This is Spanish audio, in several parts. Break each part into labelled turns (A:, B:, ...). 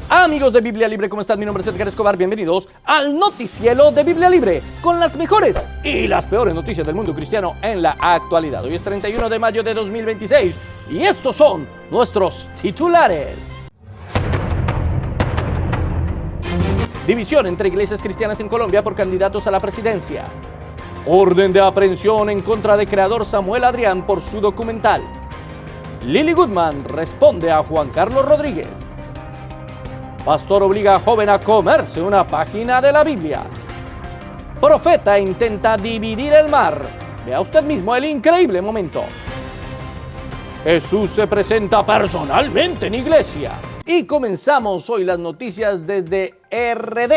A: Amigos de Biblia Libre, ¿cómo están? Mi nombre es Edgar Escobar, bienvenidos al Noticiero de Biblia Libre, con las mejores y las peores noticias del mundo cristiano en la actualidad. Hoy es 31 de mayo de 2026 y estos son nuestros titulares. División entre iglesias cristianas en Colombia por candidatos a la presidencia. Orden de aprehensión en contra de creador Samuel Adrián por su documental. Lily Goodman responde a Juan Carlos Rodríguez. Pastor obliga a joven a comerse una página de la Biblia. Profeta intenta dividir el mar. Vea usted mismo el increíble momento. Jesús se presenta personalmente en iglesia. Y comenzamos hoy las noticias desde RD.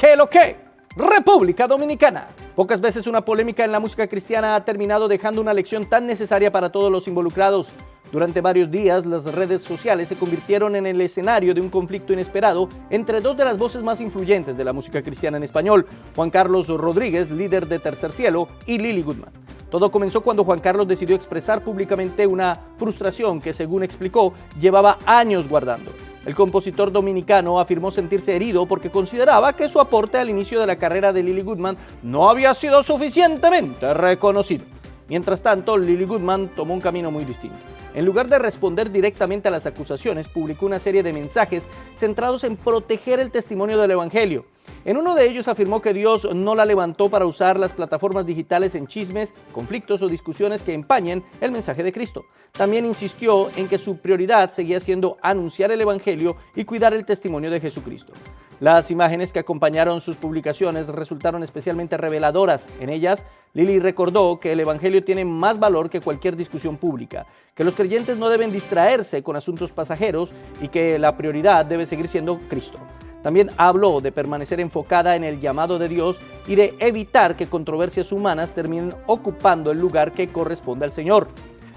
A: ¿Qué lo que? República Dominicana. Pocas veces una polémica en la música cristiana ha terminado dejando una lección tan necesaria para todos los involucrados. Durante varios días, las redes sociales se convirtieron en el escenario de un conflicto inesperado entre dos de las voces más influyentes de la música cristiana en español, Juan Carlos Rodríguez, líder de Tercer Cielo, y Lily Goodman. Todo comenzó cuando Juan Carlos decidió expresar públicamente una frustración que, según explicó, llevaba años guardando. El compositor dominicano afirmó sentirse herido porque consideraba que su aporte al inicio de la carrera de Lily Goodman no había sido suficientemente reconocido. Mientras tanto, Lily Goodman tomó un camino muy distinto. En lugar de responder directamente a las acusaciones, publicó una serie de mensajes centrados en proteger el testimonio del Evangelio. En uno de ellos afirmó que Dios no la levantó para usar las plataformas digitales en chismes, conflictos o discusiones que empañen el mensaje de Cristo. También insistió en que su prioridad seguía siendo anunciar el Evangelio y cuidar el testimonio de Jesucristo. Las imágenes que acompañaron sus publicaciones resultaron especialmente reveladoras. En ellas, Lily recordó que el Evangelio tiene más valor que cualquier discusión pública, que los creyentes no deben distraerse con asuntos pasajeros y que la prioridad debe seguir siendo Cristo. También habló de permanecer enfocada en el llamado de Dios y de evitar que controversias humanas terminen ocupando el lugar que corresponde al Señor.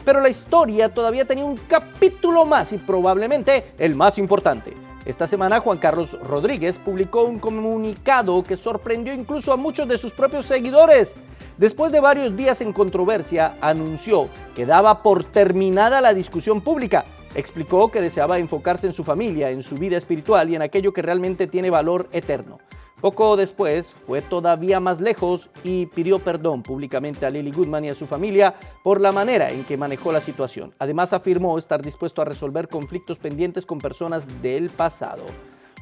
A: Pero la historia todavía tenía un capítulo más y probablemente el más importante. Esta semana Juan Carlos Rodríguez publicó un comunicado que sorprendió incluso a muchos de sus propios seguidores. Después de varios días en controversia, anunció que daba por terminada la discusión pública. Explicó que deseaba enfocarse en su familia, en su vida espiritual y en aquello que realmente tiene valor eterno. Poco después fue todavía más lejos y pidió perdón públicamente a Lily Goodman y a su familia por la manera en que manejó la situación. Además afirmó estar dispuesto a resolver conflictos pendientes con personas del pasado.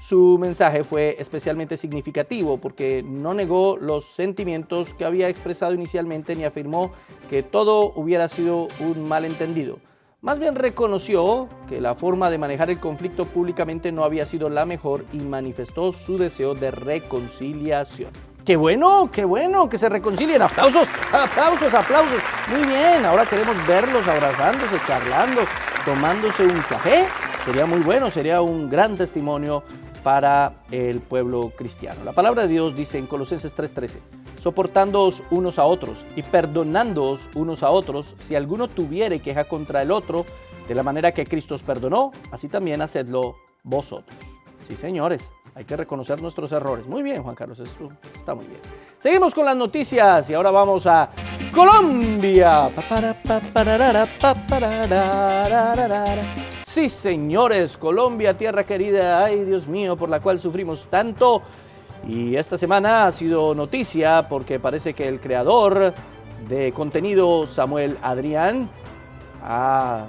A: Su mensaje fue especialmente significativo porque no negó los sentimientos que había expresado inicialmente ni afirmó que todo hubiera sido un malentendido. Más bien reconoció que la forma de manejar el conflicto públicamente no había sido la mejor y manifestó su deseo de reconciliación. ¡Qué bueno que se reconcilien! ¡Aplausos, aplausos, aplausos! Muy bien, ahora queremos verlos abrazándose, charlando, tomándose un café. Sería muy bueno, sería un gran testimonio para el pueblo cristiano. La palabra de Dios dice en Colosenses 3:13, soportándoos unos a otros y perdonándoos unos a otros, si alguno tuviere queja contra el otro, de la manera que Cristo os perdonó, así también hacedlo vosotros. Sí, señores, hay que reconocer nuestros errores. Muy bien, Juan Carlos, esto está muy bien. Seguimos con las noticias y ahora vamos a Colombia. Sí, señores, Colombia, tierra querida, ay Dios mío, por la cual sufrimos tanto. Y esta semana ha sido noticia porque parece que el creador de contenido, Samuel Adrián, ha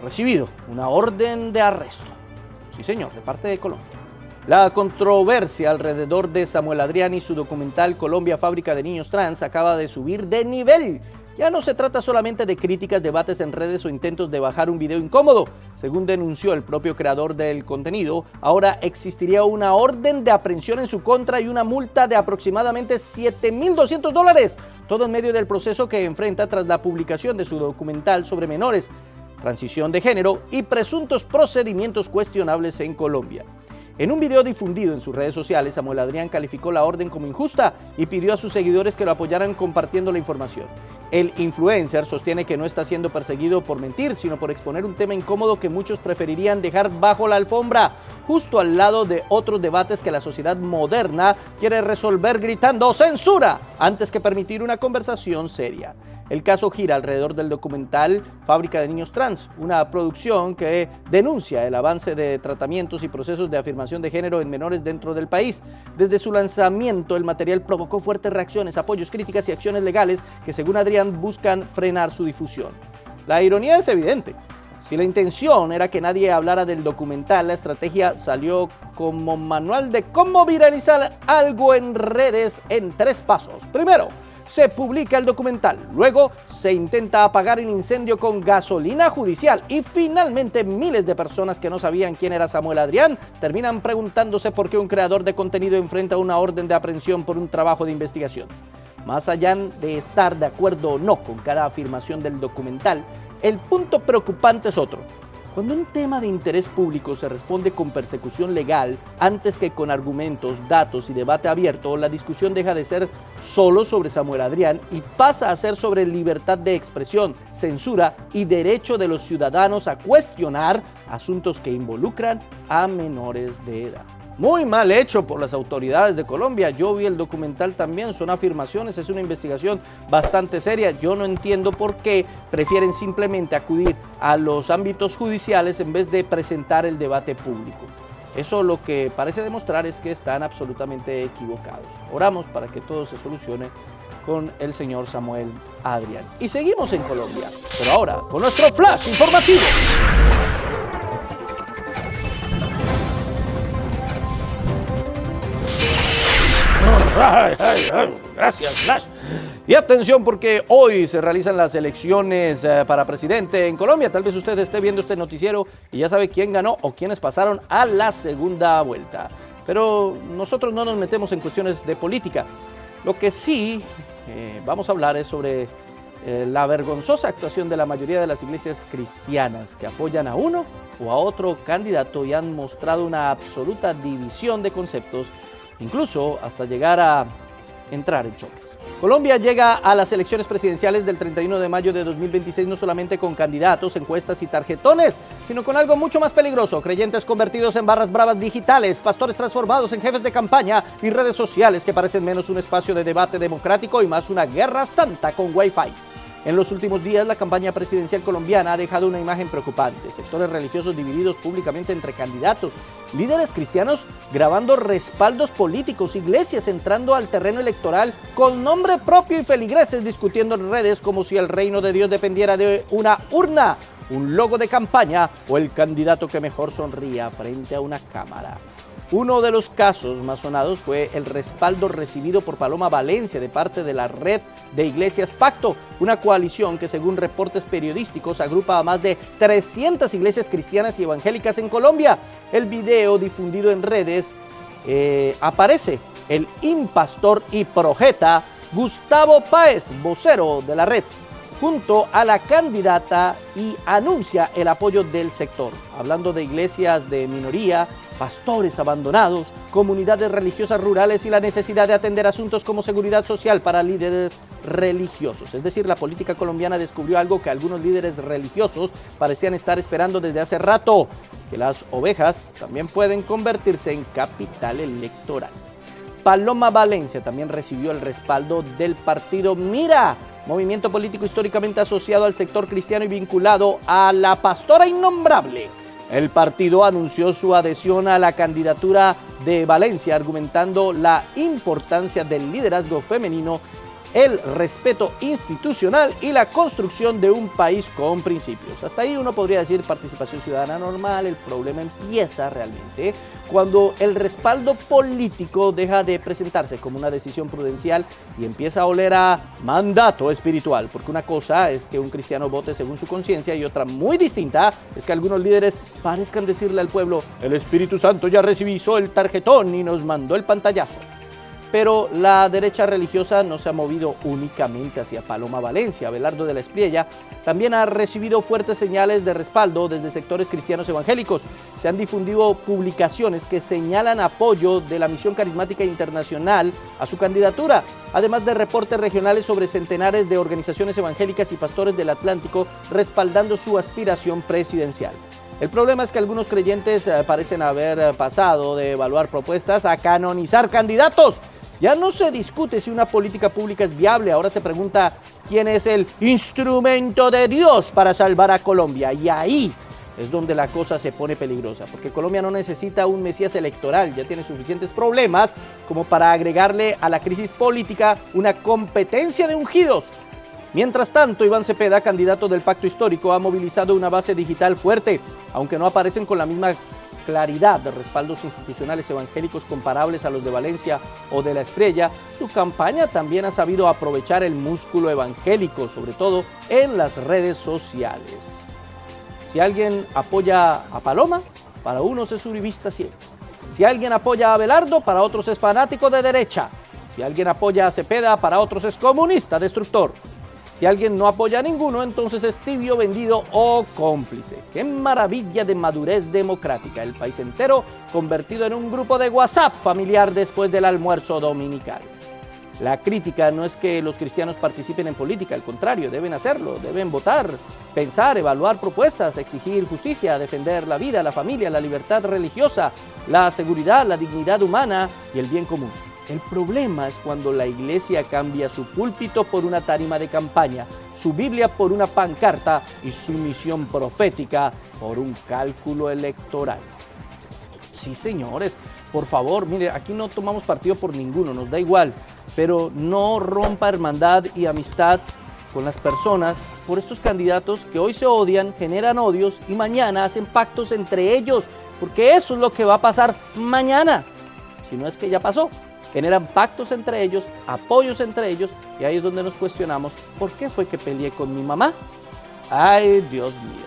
A: recibido una orden de arresto. Sí, señor, de parte de Colombia. La controversia alrededor de Samuel Adrián y su documental Colombia, fábrica de niños trans, acaba de subir de nivel. Ya no se trata solamente de críticas, debates en redes o intentos de bajar un video incómodo. Según denunció el propio creador del contenido, ahora existiría una orden de aprehensión en su contra y una multa de aproximadamente $7,200. Todo en medio del proceso que enfrenta tras la publicación de su documental sobre menores, transición de género y presuntos procedimientos cuestionables en Colombia. En un video difundido en sus redes sociales, Samuel Adrián calificó la orden como injusta y pidió a sus seguidores que lo apoyaran compartiendo la información. El influencer sostiene que no está siendo perseguido por mentir, sino por exponer un tema incómodo que muchos preferirían dejar bajo la alfombra, justo al lado de otros debates que la sociedad moderna quiere resolver gritando ¡censura!, antes que permitir una conversación seria. El caso gira alrededor del documental Fábrica de Niños Trans, una producción que denuncia el avance de tratamientos y procesos de afirmación de género en menores dentro del país. Desde su lanzamiento, el material provocó fuertes reacciones, apoyos, críticas y acciones legales que, según Adrián, buscan frenar su difusión. La ironía es evidente. Si la intención era que nadie hablara del documental, la estrategia salió como manual de cómo viralizar algo en redes en 3 pasos. Primero, se publica el documental, luego se intenta apagar el incendio con gasolina judicial y finalmente miles de personas que no sabían quién era Samuel Adrián terminan preguntándose por qué un creador de contenido enfrenta una orden de aprehensión por un trabajo de investigación. Más allá de estar de acuerdo o no con cada afirmación del documental, el punto preocupante es otro. Cuando un tema de interés público se responde con persecución legal antes que con argumentos, datos y debate abierto, la discusión deja de ser solo sobre Samuel Adrián y pasa a ser sobre libertad de expresión, censura y derecho de los ciudadanos a cuestionar asuntos que involucran a menores de edad. Muy mal hecho por las autoridades de Colombia. Yo vi el documental también, son afirmaciones, es una investigación bastante seria. Yo no entiendo por qué prefieren simplemente acudir a los ámbitos judiciales en vez de presentar el debate público. Eso lo que parece demostrar es que están absolutamente equivocados. Oramos para que todo se solucione con el señor Samuel Adrián. Y seguimos en Colombia, pero ahora con nuestro flash informativo. Gracias, Flash. Y atención porque hoy se realizan las elecciones para presidente en Colombia. Tal vez usted esté viendo este noticiero y ya sabe quién ganó o quiénes pasaron a la segunda vuelta. Pero nosotros no nos metemos en cuestiones de política. Lo que sí vamos a hablar es sobre la vergonzosa actuación de la mayoría de las iglesias cristianas que apoyan a uno o a otro candidato y han mostrado una absoluta división de conceptos, incluso hasta llegar a entrar en choques. Colombia llega a las elecciones presidenciales del 31 de mayo de 2026 no solamente con candidatos, encuestas y tarjetones, sino con algo mucho más peligroso: creyentes convertidos en barras bravas digitales, pastores transformados en jefes de campaña y redes sociales que parecen menos un espacio de debate democrático y más una guerra santa con Wi-Fi. En los últimos días, la campaña presidencial colombiana ha dejado una imagen preocupante. Sectores religiosos divididos públicamente entre candidatos, líderes cristianos grabando respaldos políticos, iglesias entrando al terreno electoral con nombre propio y feligreses discutiendo en redes como si el reino de Dios dependiera de una urna, un logo de campaña o el candidato que mejor sonría frente a una cámara. Uno de los casos más sonados fue el respaldo recibido por Paloma Valencia de parte de la Red de Iglesias Pacto, una coalición que, según reportes periodísticos, agrupa a más de 300 iglesias cristianas y evangélicas en Colombia. El video difundido en redes aparece el impastor y profeta Gustavo Páez, vocero de la red, junto a la candidata y anuncia el apoyo del sector, hablando de iglesias de minoría, pastores abandonados, comunidades religiosas rurales y la necesidad de atender asuntos como seguridad social para líderes religiosos. Es decir, la política colombiana descubrió algo que algunos líderes religiosos parecían estar esperando desde hace rato: que las ovejas también pueden convertirse en capital electoral. Paloma Valencia también recibió el respaldo del partido Mira, movimiento político históricamente asociado al sector cristiano y vinculado a la pastora innombrable. El partido anunció su adhesión a la candidatura de Valencia, argumentando la importancia del liderazgo femenino, el respeto institucional y la construcción de un país con principios. Hasta ahí uno podría decir participación ciudadana normal. El problema empieza realmente cuando el respaldo político deja de presentarse como una decisión prudencial y empieza a oler a mandato espiritual, porque una cosa es que un cristiano vote según su conciencia y otra muy distinta es que algunos líderes parezcan decirle al pueblo: el Espíritu Santo ya recibió el tarjetón y nos mandó el pantallazo. Pero la derecha religiosa no se ha movido únicamente hacia Paloma Valencia. Abelardo de la Espriella también ha recibido fuertes señales de respaldo desde sectores cristianos evangélicos. Se han difundido publicaciones que señalan apoyo de la Misión Carismática Internacional a su candidatura, además de reportes regionales sobre centenares de organizaciones evangélicas y pastores del Atlántico respaldando su aspiración presidencial. El problema es que algunos creyentes parecen haber pasado de evaluar propuestas a canonizar candidatos. Ya no se discute si una política pública es viable, ahora se pregunta quién es el instrumento de Dios para salvar a Colombia. Y ahí es donde la cosa se pone peligrosa, porque Colombia no necesita un mesías electoral, ya tiene suficientes problemas como para agregarle a la crisis política una competencia de ungidos. Mientras tanto, Iván Cepeda, candidato del Pacto Histórico, ha movilizado una base digital fuerte, aunque no aparecen con la misma claridad de respaldos institucionales evangélicos comparables a los de Valencia o de La Espriella. Su campaña también ha sabido aprovechar el músculo evangélico, sobre todo en las redes sociales. Si alguien apoya a Paloma, para unos es uribista ciego. Si alguien apoya a Abelardo, para otros es fanático de derecha. Si alguien apoya a Cepeda, para otros es comunista destructor. Si alguien no apoya a ninguno, entonces es tibio, vendido o cómplice. ¡Qué maravilla de madurez democrática! El país entero convertido en un grupo de WhatsApp familiar después del almuerzo dominical. La crítica no es que los cristianos participen en política, al contrario, deben hacerlo, deben votar, pensar, evaluar propuestas, exigir justicia, defender la vida, la familia, la libertad religiosa, la seguridad, la dignidad humana y el bien común. El problema es cuando la iglesia cambia su púlpito por una tarima de campaña, su Biblia por una pancarta y su misión profética por un cálculo electoral. Sí, señores, por favor, mire, aquí no tomamos partido por ninguno, nos da igual, pero no rompa hermandad y amistad con las personas por estos candidatos que hoy se odian, generan odios y mañana hacen pactos entre ellos, porque eso es lo que va a pasar mañana, si no es que ya pasó. Generan pactos entre ellos, apoyos entre ellos, y ahí es donde nos cuestionamos, ¿por qué fue que peleé con mi mamá? ¡Ay, Dios mío!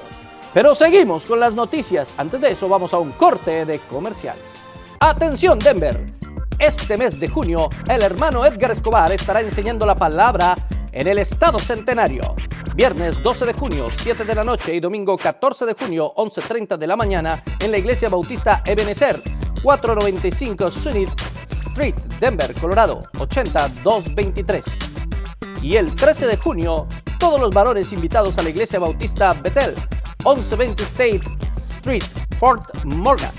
A: Pero seguimos con las noticias. Antes de eso vamos a un corte de comerciales. ¡Atención, Denver! Este mes de junio, el hermano Edgar Escobar estará enseñando la palabra en el Estado Centenario. Viernes 12 de junio, 7 de la noche y domingo 14 de junio, 11:30 de la mañana en la Iglesia Bautista Ebenezer, 495 Summit Street, Denver, Colorado, 80223. Y el 13 de junio, todos los varones invitados a la Iglesia Bautista Bethel, 1120 State Street, Fort Morgan,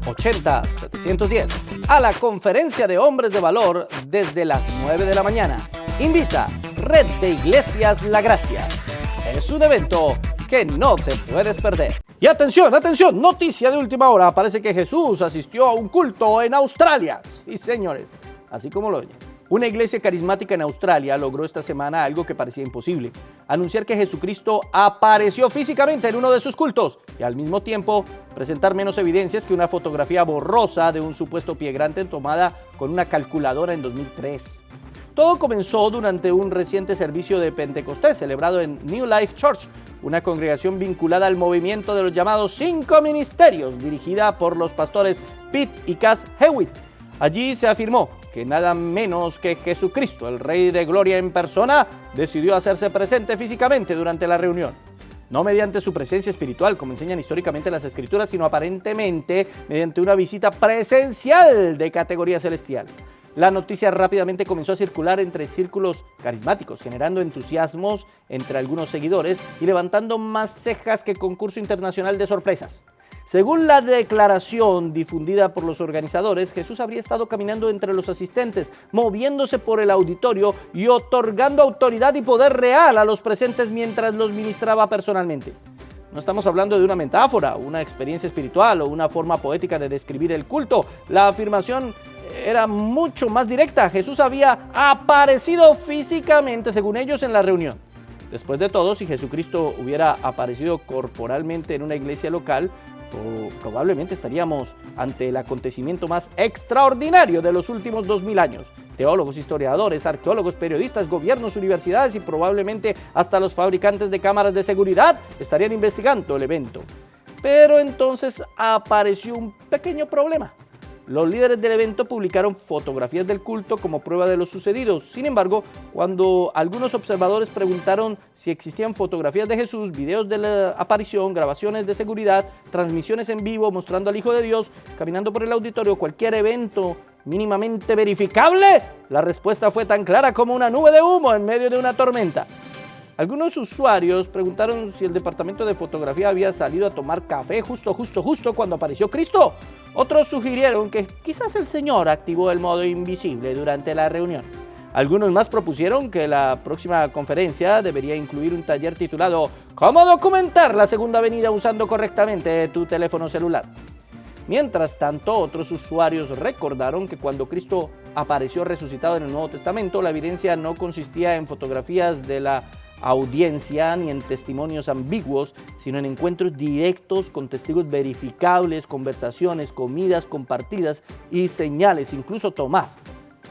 A: 80710, a la conferencia de hombres de valor desde las 9 de la mañana. Invita Red de Iglesias La Gracia. Es un evento que no te puedes perder. Y atención, atención, noticia de última hora. Parece que Jesús asistió a un culto en Australia. Sí, señores, así como lo oyen. Una iglesia carismática en Australia logró esta semana algo que parecía imposible: anunciar que Jesucristo apareció físicamente en uno de sus cultos y al mismo tiempo presentar menos evidencias que una fotografía borrosa de un supuesto pie grande tomada con una calculadora en 2003. Todo comenzó durante un reciente servicio de Pentecostés celebrado en New Life Church, una congregación vinculada al movimiento de los llamados 5 ministerios, dirigida por los pastores Pete y Cass Hewitt. Allí se afirmó que nada menos que Jesucristo, el Rey de Gloria en persona, decidió hacerse presente físicamente durante la reunión. No mediante su presencia espiritual, como enseñan históricamente las Escrituras, sino aparentemente mediante una visita presencial de categoría celestial. La noticia rápidamente comenzó a circular entre círculos carismáticos, generando entusiasmos entre algunos seguidores y levantando más cejas que concurso internacional de sorpresas. Según la declaración difundida por los organizadores, Jesús habría estado caminando entre los asistentes, moviéndose por el auditorio y otorgando autoridad y poder real a los presentes mientras los ministraba personalmente. No estamos hablando de una metáfora, una experiencia espiritual o una forma poética de describir el culto. La afirmación era mucho más directa. Jesús había aparecido físicamente, según ellos, en la reunión. Después de todo, si Jesucristo hubiera aparecido corporalmente en una iglesia local, probablemente estaríamos ante el acontecimiento más extraordinario de los últimos 2000 años. Teólogos, historiadores, arqueólogos, periodistas, gobiernos, universidades y probablemente hasta los fabricantes de cámaras de seguridad estarían investigando el evento. Pero entonces apareció un pequeño problema. Los líderes del evento publicaron fotografías del culto como prueba de lo sucedido. Sin embargo, cuando algunos observadores preguntaron si existían fotografías de Jesús, videos de la aparición, grabaciones de seguridad, transmisiones en vivo mostrando al Hijo de Dios caminando por el auditorio, cualquier evento mínimamente verificable, la respuesta fue tan clara como una nube de humo en medio de una tormenta. Algunos usuarios preguntaron si el departamento de fotografía había salido a tomar café justo cuando apareció Cristo. Otros sugirieron que quizás el Señor activó el modo invisible durante la reunión. Algunos más propusieron que la próxima conferencia debería incluir un taller titulado ¿Cómo documentar la segunda venida usando correctamente tu teléfono celular? Mientras tanto, otros usuarios recordaron que cuando Cristo apareció resucitado en el Nuevo Testamento, la evidencia no consistía en fotografías de la audiencia ni en testimonios ambiguos, sino en encuentros directos con testigos verificables, conversaciones, comidas compartidas y señales. Incluso Tomás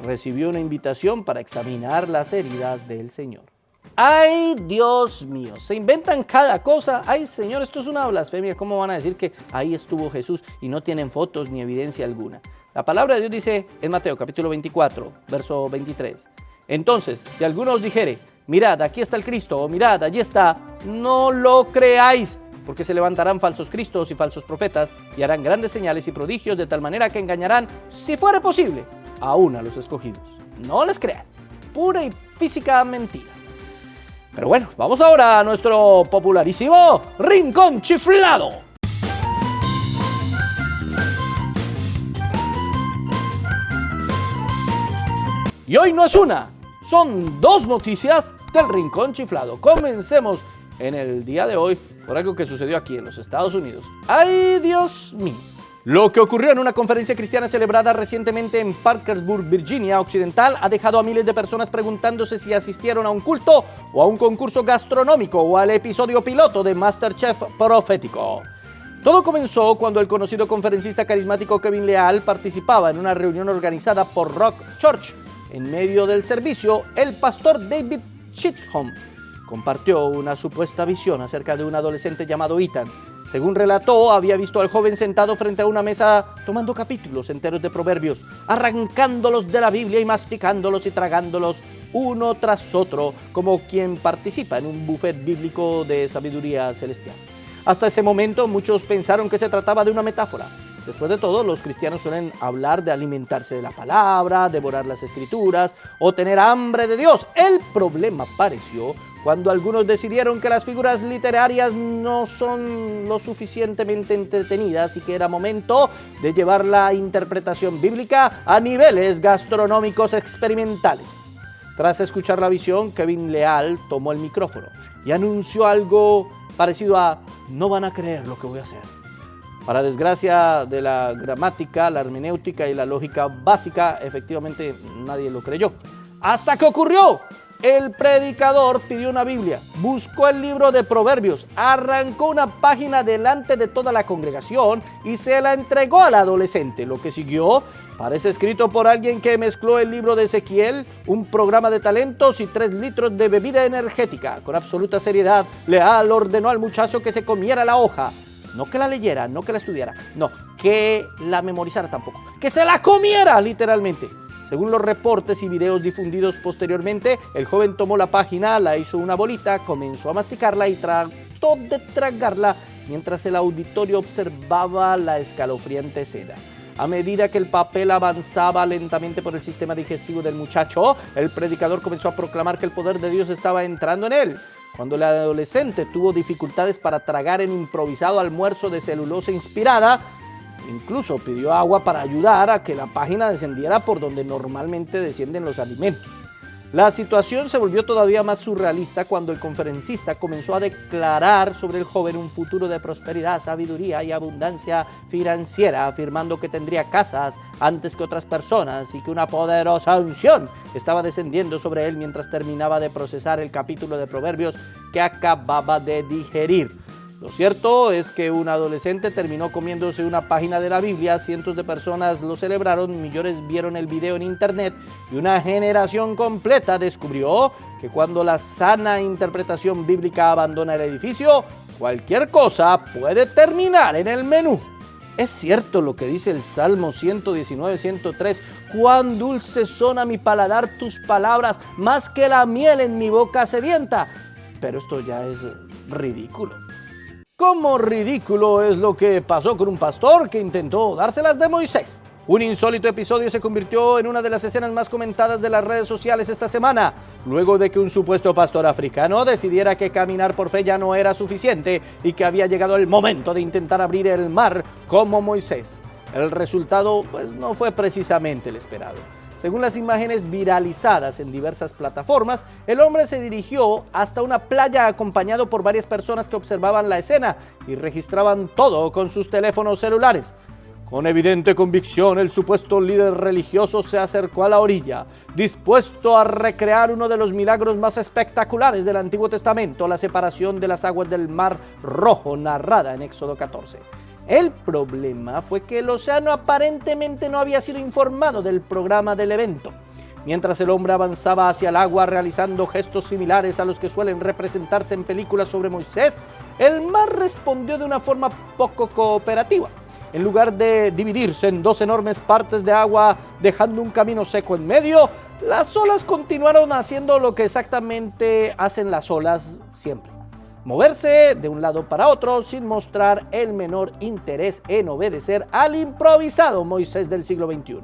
A: recibió una invitación para examinar las heridas del Señor. ¡Ay, Dios mío! Se inventan cada cosa. ¡Ay, Señor! Esto es una blasfemia. ¿Cómo van a decir que ahí estuvo Jesús y no tienen fotos ni evidencia alguna? La palabra de Dios dice en Mateo capítulo 24, verso 23. Entonces, si alguno os dijere, mirad, aquí está el Cristo, o mirad, allí está, no lo creáis, porque se levantarán falsos cristos y falsos profetas y harán grandes señales y prodigios de tal manera que engañarán, si fuere posible, aún a los escogidos. No les crean. Pura y física mentira. Pero bueno, vamos ahora a nuestro popularísimo Rincón Chiflado. Y hoy no es una, son dos noticias del Rincón Chiflado. Comencemos en el día de hoy por algo que sucedió aquí en los Estados Unidos. ¡Ay, Dios mío! Lo que ocurrió en una conferencia cristiana celebrada recientemente en Parkersburg, Virginia Occidental, ha dejado a miles de personas preguntándose si asistieron a un culto o a un concurso gastronómico o al episodio piloto de MasterChef profético. Todo comenzó cuando el conocido conferencista carismático Kevin Leal participaba en una reunión organizada por Rock Church. En medio del servicio, el pastor David Chisholm compartió una supuesta visión acerca de un adolescente llamado Ethan. Según relató, había visto al joven sentado frente a una mesa tomando capítulos enteros de proverbios, arrancándolos de la Biblia y masticándolos y tragándolos uno tras otro, como quien participa en un buffet bíblico de sabiduría celestial. Hasta ese momento, muchos pensaron que se trataba de una metáfora. Después de todo, los cristianos suelen hablar de alimentarse de la palabra, devorar las escrituras o tener hambre de Dios. El problema apareció cuando algunos decidieron que las figuras literarias no son lo suficientemente entretenidas y que era momento de llevar la interpretación bíblica a niveles gastronómicos experimentales. Tras escuchar la visión, Kevin Leal tomó el micrófono y anunció algo parecido a «No van a creer lo que voy a hacer». Para desgracia de la gramática, la hermenéutica y la lógica básica, efectivamente nadie lo creyó. Hasta que ocurrió. El predicador pidió una Biblia, buscó el libro de Proverbios, arrancó una página delante de toda la congregación y se la entregó al adolescente. Lo que siguió parece escrito por alguien que mezcló el libro de Ezequiel, un programa de talentos y 3 litros de bebida energética. Con absoluta seriedad, Leal ordenó al muchacho que se comiera la hoja. No que la leyera, no que la estudiara, no, que la memorizara tampoco, que se la comiera literalmente. Según los reportes y videos difundidos posteriormente, el joven tomó la página, la hizo una bolita, comenzó a masticarla y trató de tragarla mientras el auditorio observaba la escalofriante escena. A medida que el papel avanzaba lentamente por el sistema digestivo del muchacho, el predicador comenzó a proclamar que el poder de Dios estaba entrando en él. Cuando el adolescente tuvo dificultades para tragar el improvisado almuerzo de celulosa inspirada, incluso pidió agua para ayudar a que la página descendiera por donde normalmente descienden los alimentos. La situación se volvió todavía más surrealista cuando el conferencista comenzó a declarar sobre el joven un futuro de prosperidad, sabiduría y abundancia financiera, afirmando que tendría casas antes que otras personas y que una poderosa unción estaba descendiendo sobre él mientras terminaba de procesar el capítulo de Proverbios que acababa de digerir. Lo cierto es que un adolescente terminó comiéndose una página de la Biblia, cientos de personas lo celebraron, millones vieron el video en internet y una generación completa descubrió que cuando la sana interpretación bíblica abandona el edificio, cualquier cosa puede terminar en el menú. Es cierto lo que dice el Salmo 119, 103, «Cuán dulces son a mi paladar tus palabras, más que la miel en mi boca sedienta». Pero esto ya es ridículo. ¿Cómo ridículo es lo que pasó con un pastor que intentó dárselas de Moisés? Un insólito episodio se convirtió en una de las escenas más comentadas de las redes sociales esta semana, luego de que un supuesto pastor africano decidiera que caminar por fe ya no era suficiente y que había llegado el momento de intentar abrir el mar como Moisés. El resultado, no fue precisamente el esperado. Según las imágenes viralizadas en diversas plataformas, el hombre se dirigió hasta una playa acompañado por varias personas que observaban la escena y registraban todo con sus teléfonos celulares. Con evidente convicción, el supuesto líder religioso se acercó a la orilla, dispuesto a recrear uno de los milagros más espectaculares del Antiguo Testamento, la separación de las aguas del Mar Rojo, narrada en Éxodo 14. El problema fue que el océano aparentemente no había sido informado del programa del evento. Mientras el hombre avanzaba hacia el agua realizando gestos similares a los que suelen representarse en películas sobre Moisés, el mar respondió de una forma poco cooperativa. En lugar de dividirse en dos enormes partes de agua, dejando un camino seco en medio, las olas continuaron haciendo lo que exactamente hacen las olas siempre: moverse de un lado para otro sin mostrar el menor interés en obedecer al improvisado Moisés del siglo XXI.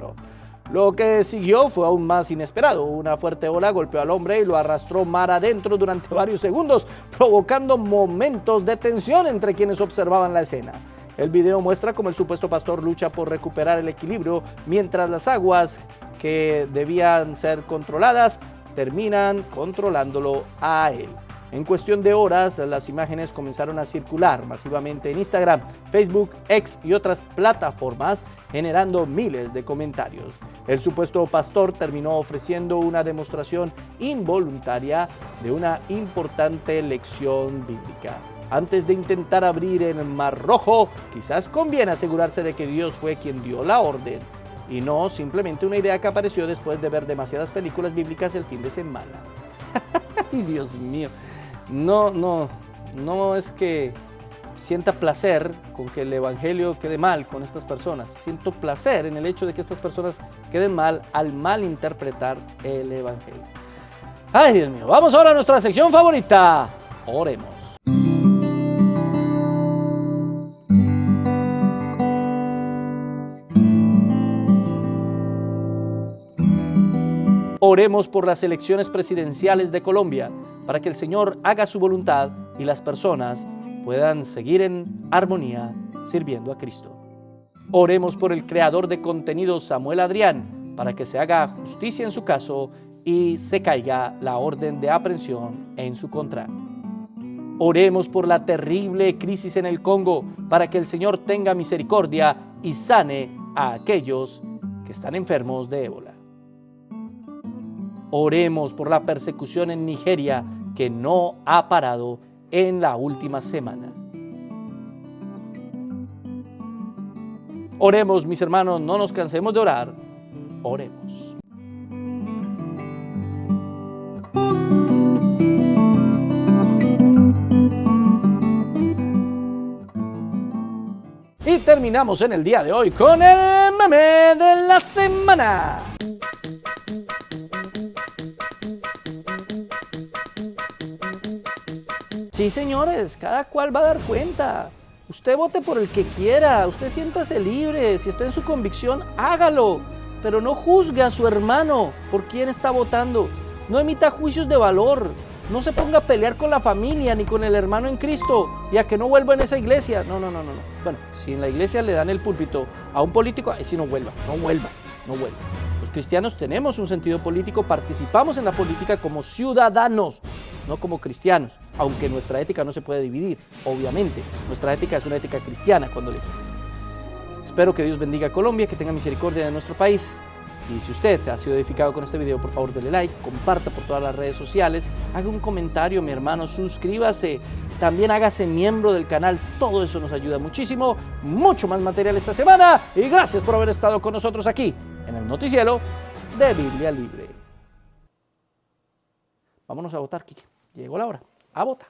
A: Lo que siguió fue aún más inesperado. Una fuerte ola golpeó al hombre y lo arrastró mar adentro durante varios segundos, provocando momentos de tensión entre quienes observaban la escena. El video muestra cómo el supuesto pastor lucha por recuperar el equilibrio mientras las aguas que debían ser controladas terminan controlándolo a él. En cuestión de horas, las imágenes comenzaron a circular masivamente en Instagram, Facebook, X y otras plataformas, generando miles de comentarios. El supuesto pastor terminó ofreciendo una demostración involuntaria de una importante lección bíblica. Antes de intentar abrir el Mar Rojo, quizás conviene asegurarse de que Dios fue quien dio la orden y no simplemente una idea que apareció después de ver demasiadas películas bíblicas el fin de semana. ¡Ay, Dios mío! No es que sienta placer con que el evangelio quede mal con estas personas. Siento placer en el hecho de que estas personas queden mal al malinterpretar el evangelio. ¡Ay, Dios mío! Vamos ahora a nuestra sección favorita. Oremos. Oremos por las elecciones presidenciales de Colombia, para que el Señor haga su voluntad y las personas puedan seguir en armonía sirviendo a Cristo. Oremos por el creador de contenido Samuel Adrián, para que se haga justicia en su caso y se caiga la orden de aprehensión en su contra. Oremos por la terrible crisis en el Congo, para que el Señor tenga misericordia y sane a aquellos que están enfermos de ébola. Oremos por la persecución en Nigeria, que no ha parado en la última semana. Oremos, mis hermanos, no nos cansemos de orar. Oremos. Y terminamos en el día de hoy con el meme de la semana. Sí, señores, cada cual va a dar cuenta. Usted vote por el que quiera, usted siéntase libre, si está en su convicción, hágalo, pero no juzgue a su hermano por quién está votando. No emita juicios de valor, no se ponga a pelear con la familia ni con el hermano en Cristo y a que no vuelva en esa iglesia. No. Bueno, si en la iglesia le dan el púlpito a un político, ahí sí no vuelva. Los cristianos tenemos un sentido político, participamos en la política como ciudadanos, no como cristianos, aunque nuestra ética no se puede dividir, obviamente. Nuestra ética es una ética cristiana cuando elegimos. Espero que Dios bendiga a Colombia, que tenga misericordia de nuestro país. Y si usted ha sido edificado con este video, por favor dele like, comparta por todas las redes sociales, haga un comentario, mi hermano, suscríbase, también hágase miembro del canal, todo eso nos ayuda muchísimo. Mucho más material esta semana y gracias por haber estado con nosotros aquí en el noticiero de Biblia Libre. Vámonos a votar, Quique. Llegó la hora. A votar.